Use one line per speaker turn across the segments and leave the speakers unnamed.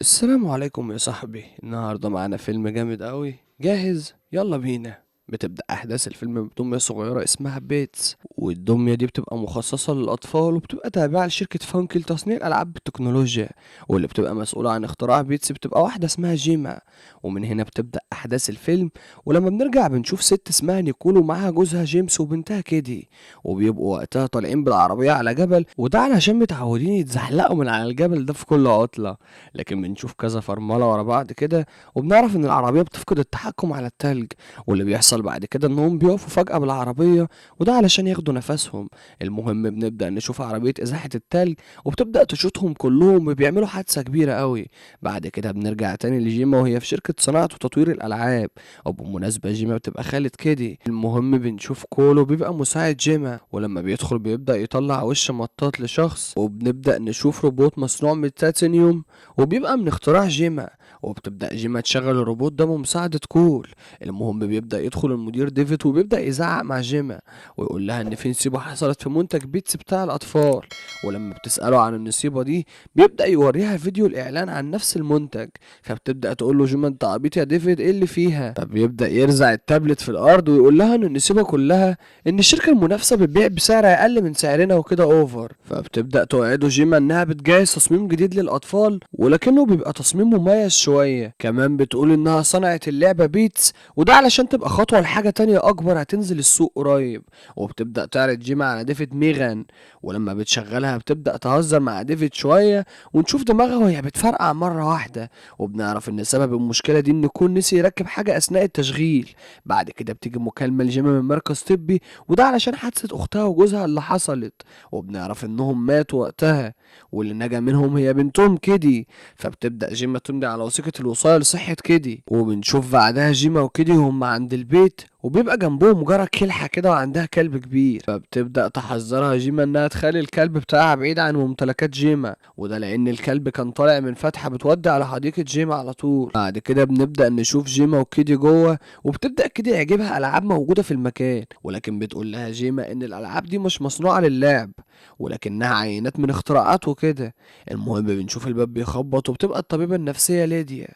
السلام عليكم يا صاحبي. النهارده معانا فيلم جامد قوي. جاهز؟ يلا بينا. بتبدأ أحداث الفيلم بدمية صغيرة اسمها بيتس، والدمية دي بتبقى مخصصة للأطفال وبتبقى تابعة لشركة فانكي لتصنيع الألعاب بالتكنولوجيا، واللي بتبقى مسؤولة عن اختراع بيتس بتبقى واحدة اسمها جيما. ومن هنا بتبدأ أحداث الفيلم، ولما بنرجع بنشوف ست اسمها نيكول ومعاها جوزها جيمس وبنتها كيدي، وبيبقوا وقتها طالعين بالعربية على جبل، وده علشان متعودين يتزحلقوا من على الجبل ده في كل عطلة. لكن بنشوف كذا فرملة ورا بعض كده، وبنعرف إن العربية بتفقد التحكم على التلج، واللي بيحصل بعد كده انهم بيقفوا فجأة بالعربية، وده علشان ياخدوا نفسهم. المهم بنبدأ نشوف عربية ازاحة التلج، وبتبدأ تشوطهم كلهم وبيعملوا حادثة كبيرة قوي. بعد كده بنرجع تاني لجيما وهي في شركة صناعة وتطوير الألعاب، وبالمناسبة جيما بتبقى خالة كيدي. المهم بنشوف كولو بيبقى مساعد جيما، ولما بيدخل بيبدأ يطلع وش مطاط لشخص، وبنبدأ نشوف روبوت مصنوع من التيتانيوم وبيبقى من اختراع جيما، وبتبدأ جيما تشغل الروبوت ده بمساعدة كول. المهم بيبدأ يدخل المدير ديفيد وبيبدأ يزعق مع جيما، ويقول لها ان في نصيبة حصلت في منتج بيتس بتاع الأطفال. ولما بتسأله عن النصيبة دي بيبدأ يوريها فيديو الإعلان عن نفس المنتج، فبتبدأ تقول له جيما انت عبيط يا ديفيد، ايه اللي فيها؟ فبيبدأ يرزع التابلت في الأرض ويقول لها ان النصيبة كلها ان الشركة المنافسة بتبيع بسعر أقل من سعرنا وكده اوفر. فبتبدأ توعده جيما انها بتجهز تصميم جديد للأطفال، ولكنه بيبقى تصميم مميز شوية. كمان بتقول انها صنعت اللعبة بيتس، وده علشان تبقى خطوة لحاجة تانية أكبر هتنزل السوق قريب. وبتبدأ تعرض جيما على ديفيد ميغان، ولما بتشغلها بتبدأ تهزر مع ديفيد شوية، ونشوف دماغها وهي بتفرقع مرة واحدة، وبنعرف إن سبب المشكلة دي إن يكون نسي يركب حاجة أثناء التشغيل. بعد كده بتيجي مكالمة لجيما من مركز طبي، وده علشان حادثة أختها وجوزها اللي حصلت، وبنعرف إنهم ماتوا وقتها، واللي نجا منهم هي بنتهم كيدي. فبتبدأ جيما تمضي على وثيقة الوصاية لصحة كيدي، وبنشوف بعدها جيما وكيدي هم عند البيت، وبيبقى جنبهم مجرد كلحة كده وعندها كلب كبير. فبتبدأ تحذرها جيما انها تخلي الكلب بتاعها بعيد عن ممتلكات جيما، وده لان الكلب كان طالع من فتحة بتودي على حديقة جيما على طول. بعد كده بنبدأ نشوف جيما وكيدي جوه، وبتبدأ كيدي يعجبها ألعاب موجودة في المكان، ولكن بتقول لها جيما ان الألعاب دي مش مصنوعة للعب، ولكنها عينات من اختراعات وكده. المهم بنشوف الباب بيخبط، وبتبقى الطبيبة النفسية ليديا،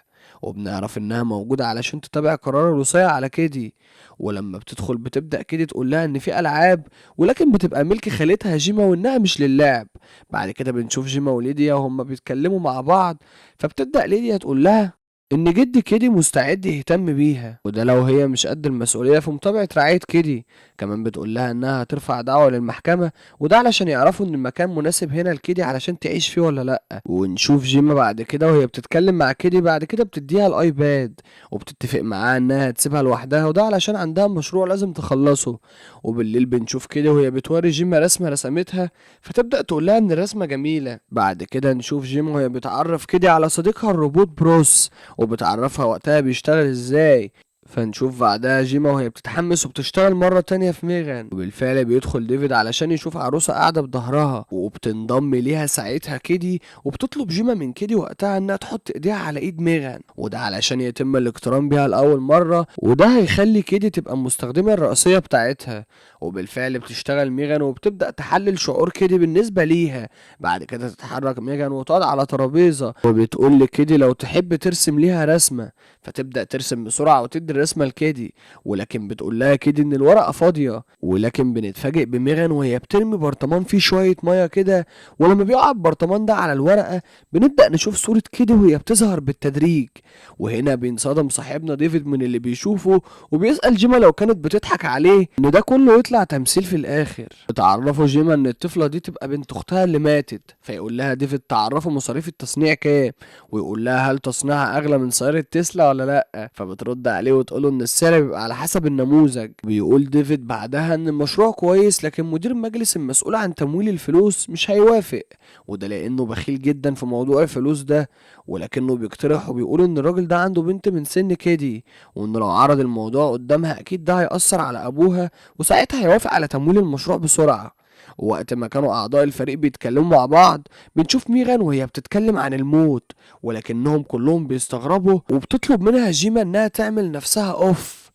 وبنعرف انها موجودة علشان تتابع قرار الوصية على كيدي. ولما بتدخل بتبدأ كيدي تقول لها ان في العاب، ولكن بتبقى ملك خالتها جيما وانها مش للعب. بعد كده بنشوف جيما وليديا وهما بيتكلموا مع بعض، فبتبدأ ليديا تقول لها ان جد كيدي مستعد يهتم بيها، وده لو هي مش قد المسؤولية في متابعة رعاية كيدي. كمان بتقول لها انها هترفع دعوة للمحكمة، وده علشان يعرفوا ان المكان مناسب هنا لكيدي علشان تعيش فيه ولا لا. ونشوف جيما بعد كده وهي بتتكلم مع كيدي، بعد كده بتديها الايباد، وبتتفق معاها انها تسيبها لوحدها، وده علشان عندها مشروع لازم تخلصه. وبالليل بنشوف كيدي وهي بتوري جيما رسمة رسمتها، فتبدأ تقول لها ان الرسمة جميلة. بعد كده نشوف جيما وهي بتعرف كيدي على صديقها الروبوت بروس، وبتعرفها وقتها بيشتغل ازاي. فنشوف بعدها جيما وهي بتتحمس وبتشتغل مرة تانية في ميغان، وبالفعل بيدخل ديفيد علشان يشوف عروسة قاعدة بظهرها، وبتنضم ليها ساعتها كيدي، وبتطلب جيما من كيدي وقتها انها تحط ايديها على ايد ميغان، وده علشان يتم الاقتران بيها لأول مرة، وده هيخلي كيدي تبقى المستخدمة الرئيسية بتاعتها. وبالفعل بتشتغل ميغان وبتبدأ تحلل شعور كيدي بالنسبة ليها. بعد كده تتحرك ميغان وتقعد على ترابيزة، وبتقول لكيدي لو تحب ترسم ليها رسمة، فتبدأ ترسم بسرعة وتدي الرسمة لكيدي، ولكن بتقول لها كيدي ان الورقة فاضية. ولكن بنتفاجئ بميغان وهي بترمي برطمان فيه شوية مية كده، ولما بيقع البرطمان ده على الورقة بنبدأ نشوف صورة كيدي وهي بتظهر بالتدريج. وهنا بينصدم صاحبنا ديفيد من اللي بيشوفه، وبيسأل جيما لو كانت بتضحك عليه ان ده كله يطلع تمثيل في الاخر. بتعرفه جيما ان الطفلة دي تبقى بنت اختها اللي ماتت، فيقول لها ديفيد تعرفه مصاريف التصنيع كام، ويقول لها هل تصنيعها اغلى من سيارة تسلا ولا لا، فبترد عليه وتقوله ان السعر بيبقى على حسب النموذج. بيقول ديفيد بعدها ان المشروع كويس، لكن مدير المجلس المسؤول عن تمويل الفلوس مش هيوافق، وده لانه بخيل جدا في موضوع الفلوس ده. ولكنه بيقترح وبيقول ان الراجل ده عنده بنت من سن كيدي، وانه لو عرض الموضوع قدامها اكيد ده هيأثر على ابوها، وساعتها هيوافق على تمويل المشروع بسرعة. ووقت ما كانوا أعضاء الفريق بيتكلموا مع بعض بنشوف ميغان وهي بتتكلم عن الموت، ولكنهم كلهم بيستغربوا، وبتطلب منها جيما إنها تعمل نفسها أوف.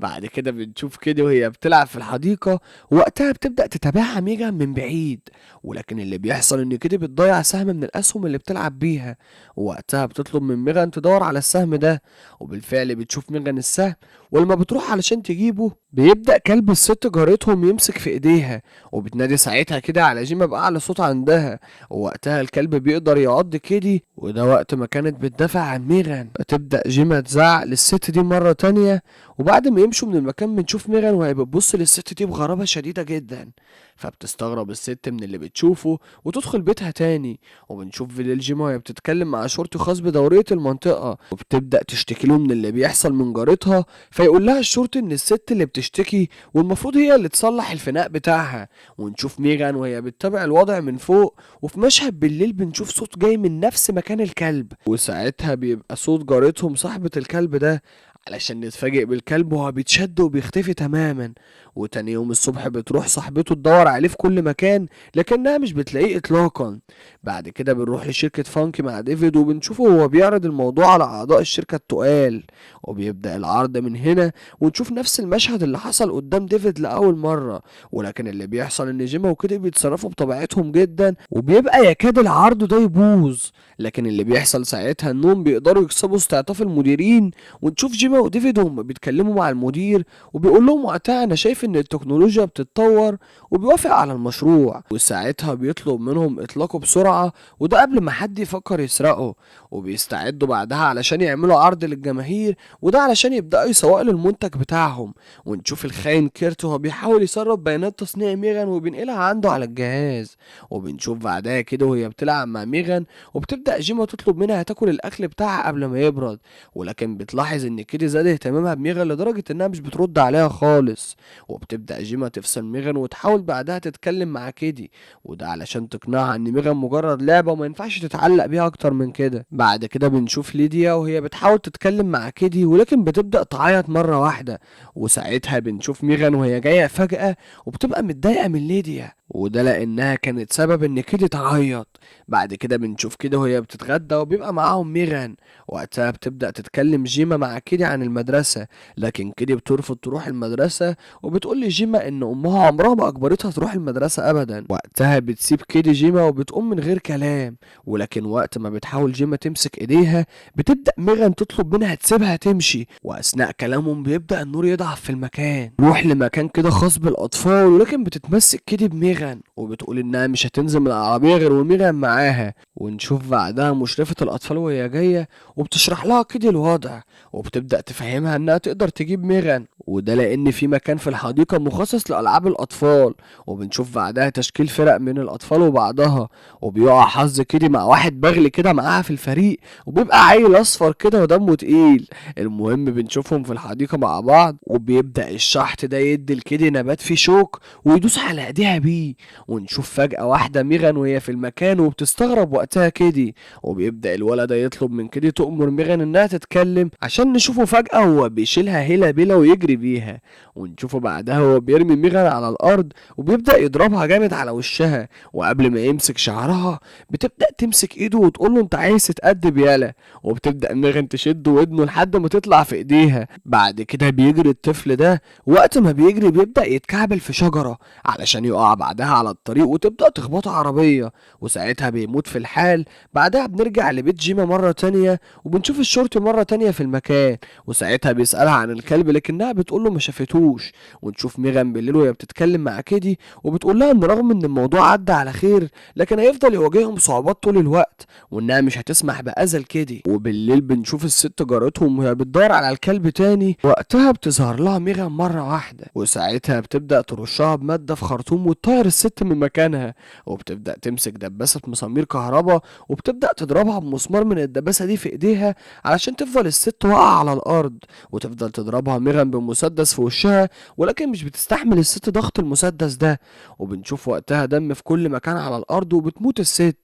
بعد كده بنشوف كده وهي بتلعب في الحديقة، وقتها بتبدأ تتابعها ميجان من بعيد. ولكن اللي بيحصل ان كده بتضيع سهم من الاسهم اللي بتلعب بيها، ووقتها بتطلب من ميجان تدور على السهم ده. وبالفعل بتشوف ميجان السهم، ولما بتروح علشان تجيبه بيبدأ كلب الست جارتهم يمسك في ايديها، وبتنادي ساعتها كده على جيما بأعلى صوت عندها. ووقتها الكلب بيقدر يعض كيدي، وده وقت ما كانت بتدافع عن ميغان. فتبدأ جيما تزعق للست دي مرة تانية، وبعد ما يمشوا من المكان بنشوف ميغان وهي بتبص للست دي بغرابة شديدة جدا. فبتستغرب الست من اللي بتشوفه وتدخل بيتها تاني. وبنشوف فيديل جيما وهي بتتكلم مع شرطي خاص بدورية المنطقة، وبتبدأ تشتكي له من اللي بيحصل من جارتها. فيقول لها الشرطي ان الست اللي بتشتكي والمفروض هي اللي تصلح الفناء بتاعها. ونشوف ميغان وهي بتتابع الوضع من فوق، وفي مشهد بالليل بنشوف صوت جاي من نفس مكان الكلب، وساعتها بيبقى صوت جارتهم صاحبة الكلب ده، علشان نتفاجئ بالكلب وهو بيتشد وبيختفي تماما. وتاني يوم الصبح بتروح صاحبته تدور عليه في كل مكان، لكنها مش بتلاقيه اطلاقا. بعد كده بنروح لشركة فانكي مع ديفيد، وبنشوفه وهو بيعرض الموضوع على اعضاء الشركة التقال. وبيبدأ العرض من هنا، ونشوف نفس المشهد اللي حصل قدام ديفيد لأول مرة. ولكن اللي بيحصل ان جيما وكده بيتصرفوا بطبيعتهم جدا، وبيبقى يكاد العرض ده يبوظ. لكن اللي بيحصل ساعتها انهم بيقدروا يكسبوا استعطاف المديرين. ونشوف جيما وديفيد هم بيتكلموا مع المدير، وبيقول لهم وقتها انا شايف ان التكنولوجيا بتتطور، وبيوافق على المشروع. وساعتها بيطلب منهم اطلاقه بسرعة، وده قبل ما حد يفكر يسرقه. وبيستعدوا بعدها علشان يعملوا عرض للجماهير، وده علشان يبدأوا يسوقوا للمنتج بتاعهم. ونشوف الخاين كيرت وهو بيحاول يسرب بيانات تصنيع ميغان وبينقلها عنده على الجهاز. وبنشوف بعدها كده وهي بتلعب مع ميغان، وبتبدأ جيما تطلب منها تاكل الأكل بتاعها قبل ما يبرد. ولكن بتلاحظ ان كيدي زاد اهتمامها بميغان لدرجة انها مش بترد عليها خالص. وبتبدأ جيما تفصل ميغان وتحاول بعدها تتكلم مع كيدي، وده علشان تقنعها ان ميغان مجرد لعبة وما ينفعش تتعلق بيها اكتر من كده. بعد كده بنشوف ليديا وهي بتحاول تتكلم مع كيدي، ولكن بتبدأ تعيط مرة واحدة. وساعتها بنشوف ميغان وهي جاية فجأة، وبتبقى متضايقة من ليديا، وده لانها كانت سبب ان كيدي تعيط. بعد كده بنشوف كده وهي بتتغدى وبيبقى معاهم ميغان. وقتها بتبدأ تتكلم جيما مع كيدي عن المدرسة، لكن كيدي بترفض تروح المدرسة، وبتقول لجيما ان امها عمرها ما اجبرتها تروح المدرسة ابدا. وقتها بتسيب كيدي جيما وبتقوم من غير كلام. ولكن وقت ما بتحاول جيما تمسك ايديها، بتبدأ ميغان تطلب منها تسيبها تمشي. واثناء كلامهم بيبدأ النور يضعف في المكان، روح لمكان كده خاص بالاطفال. ولكن بتتمسك كيدي بميغان وبتقول انها مش هتنزل من العربية غير وميغان معاها. ونشوف بعدها مشرفة الاطفال وهي جاية، وبتشرح لها كده الوضع، وبتبدأ تفهمها انها تقدر تجيب ميغان، وده لان في مكان في الحديقة مخصص لألعاب الاطفال. وبنشوف بعدها تشكيل فرق من الاطفال وبعضها، وبيقع حظ كده مع واحد بغل كده معاها في الفريق، وبيبقى عيل اصفر كده ودمه تقيل. المهم بنشوفهم في الحديقة مع بعض، وبيبدأ الشحط ده يدي لكيدي نبات فيه شوك ويدوس على ايديها بيه. ونشوف فجأة واحدة ميغان وهي في المكان، وبتستغرب وقتها كيدي. وبيبدأ الولد ده يطلب من كيدي تؤمر ميغان انها تتكلم، عشان نشوفه فجأة هو بيشيلها هيلا بيلا ويجري بيها. ونشوفه بعدها هو بيرمي ميغان على الارض، وبيبدأ يضربها جامد على وشها. وقبل ما يمسك شعرها بتبدأ تمسك ايده وتقول له انت عايز تتأدب يالا. وبتبدأ ميغان تشد ودنه لحد ما تطلع في ايديها. بعد كده بيجري الطفل ده، وقت ما بيجري بيبدأ يتكعبل في شجرة علشان يقع بعدها على الطريق وتبدأ تخبطه عربية، وساعتها بيموت في الحال. بعدها بنرجع لبيت جيما مرة تانية، وبنشوف الشرطي مرة تانية في المكان، وساعتها بيسألها عن الكلب لكنها بتقوله ما شافتوش. ونشوف ميغان بالليل وهي بتتكلم مع كيدي، وبتقول لها ان رغم ان الموضوع عدى على خير، لكن هيفضل يواجههم صعوبات طول الوقت، وانها مش هتسمح بأذى لكيدي. وبالليل بنشوف الست جارتهم وهي بتدور على الكلب تاني، وقتها بتظهر لها ميغان مرة واحدة، وساعتها بتبدأ ترشها بمادة في خرطوم وتطير الست من مكانها. وبتبدأ تمسك دباسة مسامير كهرباء، وبتبدأ تضربها بمسمار من الدباسة دي في ايديها علشان تفضل الست واقعة على الأرض. وتفضل تضربها ميغان بمسدس في وشها، ولكن مش بتستحمل الست ضغط المسدس ده. وبنشوف وقتها دم في كل مكان على الأرض، وبتموت الست.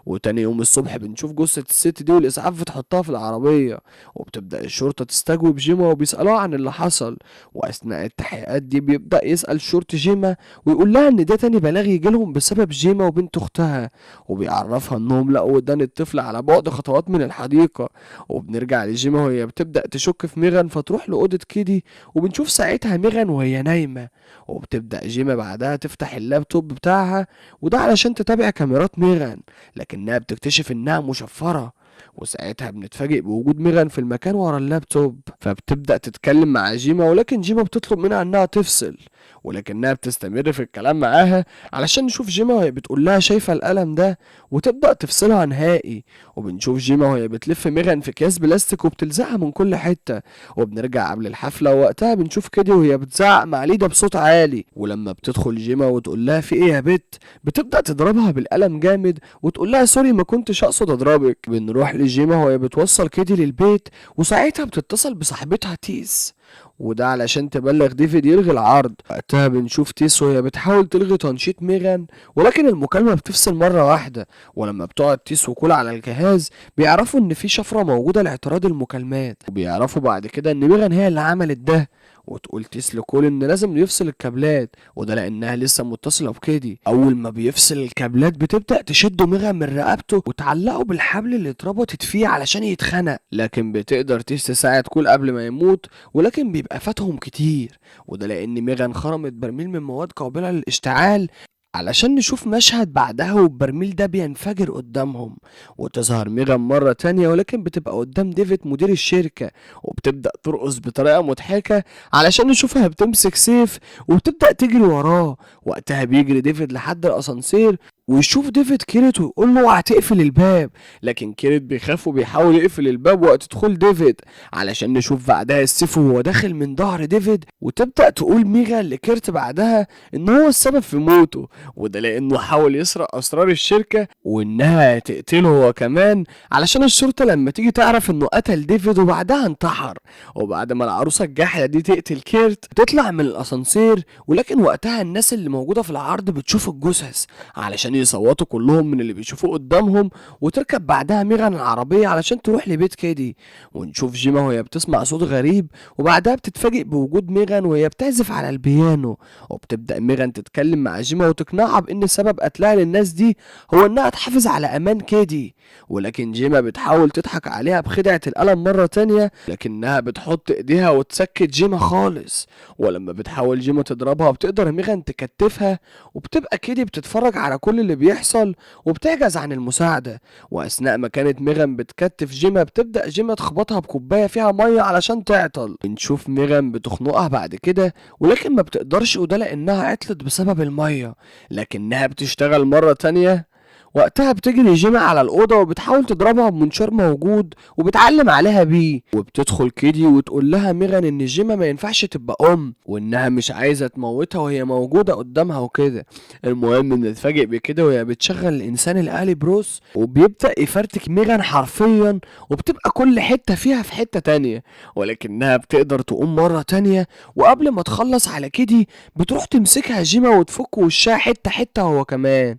وتاني يوم الصبح بنشوف جثة الست دي والإسعاف بتحطها في العربية، وبتبدأ الشرطة تستجوب جيما وبيسألوها عن اللي حصل. وأثناء التحقيقات دي بيبدأ يسأل الشرطي جيما، ويقول لها إن ده تاني تاني بلاغ يجيلهم بسبب جيما وبنت اختها، وبيعرفها انهم لقوا ودان الطفل على بعد خطوات من الحديقة. وبنرجع لجيما وهي بتبدأ تشك في ميغان، فتروح لأوضة كيدي وبنشوف ساعتها ميغان وهي نايمة. وبتبدأ جيما بعدها تفتح اللابتوب بتاعها، وده علشان تتابع كاميرات ميغان، لكنها بتكتشف انها مشفرة. وساعتها بنتفاجئ بوجود ميغان في المكان ورا اللابتوب، فبتبدأ تتكلم مع جيما، ولكن جيما بتطلب منها انها تفصل، ولكنها بتستمر في الكلام معاها علشان نشوف جيما وهي بتقول لها شايفة القلم ده، وتبدأ تفصلها نهائي. وبنشوف جيما وهي بتلف ميغان في اكياس بلاستيك وبتلزقها من كل حتة. وبنرجع قبل الحفلة، ووقتها بنشوف كيدي وهي بتزعق مع ليدا بصوت عالي، ولما بتدخل جيما وتقول لها في ايه يا بت، بتبدأ تضربها بالقلم جامد وتقول لها سوري ما كنتش اقصد اضربك. بنروح لجيما وهي بتوصل كيدي للبيت، وساعتها بتتصل بصاحبتها تيس، وده علشان تبلغ ديفيد يلغي العرض. وقتها بنشوف تيس وهي بتحاول تلغي تنشيط ميغان، ولكن المكالمة بتفصل مرة واحدة. ولما بتقعد تيس وكول على الجهاز، بيعرفوا ان في شفرة موجودة لاعتراض المكالمات، وبيعرفوا بعد كده ان ميغان هي اللي عملت ده. وتقول تيس لكول ان لازم يفصل الكابلات، وده لانها لسه متصله بكيدي. اول ما بيفصل الكابلات بتبدا تشده ميغان من رقبته وتعلقه بالحبل اللي اتربطت فيه علشان يتخنق، لكن بتقدر تيس تساعد كول قبل ما يموت، ولكن بيبقى فاتهم كتير، وده لان ميغان خرمت برميل من مواد قابله للاشتعال علشان نشوف مشهد بعدها والبرميل ده بينفجر قدامهم. وتظهر ميغان مرة تانية، ولكن بتبقى قدام ديفيد مدير الشركة، وبتبدأ ترقص بطريقة مضحكة علشان نشوفها بتمسك سيف وبتبدأ تجري وراه. وقتها بيجري ديفيد لحد الأسانسير ويشوف ديفيد كيريت ويقول له اوعى تقفل الباب، لكن كيريت بيخاف وبيحاول يقفل الباب وقت دخول ديفيد علشان نشوف بعدها السيف وهو داخل من ظهر ديفيد. وتبدأ تقول ميغان لكيرت بعدها ان هو السبب في موته، وده لانه حاول يسرق اسرار الشركة وانها تقتله هو كمان، علشان الشرطة لما تيجي تعرف انه قتل ديفيد وبعدها انتحر. وبعد ما العروسة الجاحدة دي تقتل كيرت تطلع من الاسانسير، ولكن وقتها الناس اللي موجودة في العرض بتشوف الجثث علشان يصوتوا كلهم من اللي بيشوفوه قدامهم. وتركب بعدها ميغان العربية علشان تروح لبيت كيدي، ونشوف جيما وهي بتسمع صوت غريب، وبعدها بتتفاجئ بوجود ميغان وهي بتعزف على البيانو. وبتبدأ ميغان تتكلم مع جيما وتقنعها بان سبب قتلها للناس دي هو انها تحافظ على امان كيدي، ولكن جيما بتحاول تضحك عليها بخدعة القلم مرة تانية، لكنها بتحط ايديها وتسكت جيما خالص. ولما بتحاول جيما تضربها بتقدر ميغان تكتفها، وبتبقى كيدي بتتفرج على كل اللي بيحصل وبتعجز عن المساعدة. واثناء ما كانت ميغان بتكتف جيما بتبدأ جيما تخبطها بكوباية فيها مية علشان تعطل. بنشوف ميغان بتخنقها بعد كده، ولكن ما بتقدرش، وده لانها عطلت بسبب المية، لكنها بتشتغل مرة تانية. وقتها بتجري جيما على الأوضة وبتحاول تضربها بمنشار موجود وبتعلم عليها بيه. وبتدخل كيدي وتقول لها ميغان ان جيما ما ينفعش تبقى وانها مش عايزة تموتها وهي موجودة قدامها وكده. المهم بنتفاجئ بكده وهي بتشغل الانسان الآلي بروس، وبيبدأ يفرتك ميغان حرفيا، وبتبقى كل حتة فيها في حتة تانية، ولكنها بتقدر تقوم مرة تانية. وقبل ما تخلص على كيدي بتروح تمسكها جيما وتفك وشها حتة حتة هو كمان،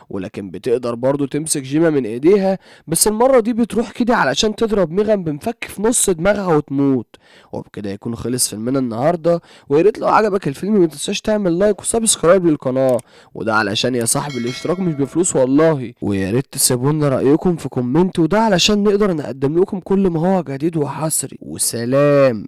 ولكن بتقدر برضو تمسك جيما من ايديها، بس المرة دي بتروح كده علشان تضرب ميغان بمفك في نص دماغها وتموت. وبكده يكون خلص فيلمنا النهاردة، وياريت لو عجبك الفيلم متنساش تعمل لايك وسبسكرايب للقناة، وده علشان يا صاحبي الاشتراك مش بفلوس والله. وياريت تسيبولنا رأيكم في كومنت، وده علشان نقدر نقدم لكم كل ما هو جديد وحصري. وسلام.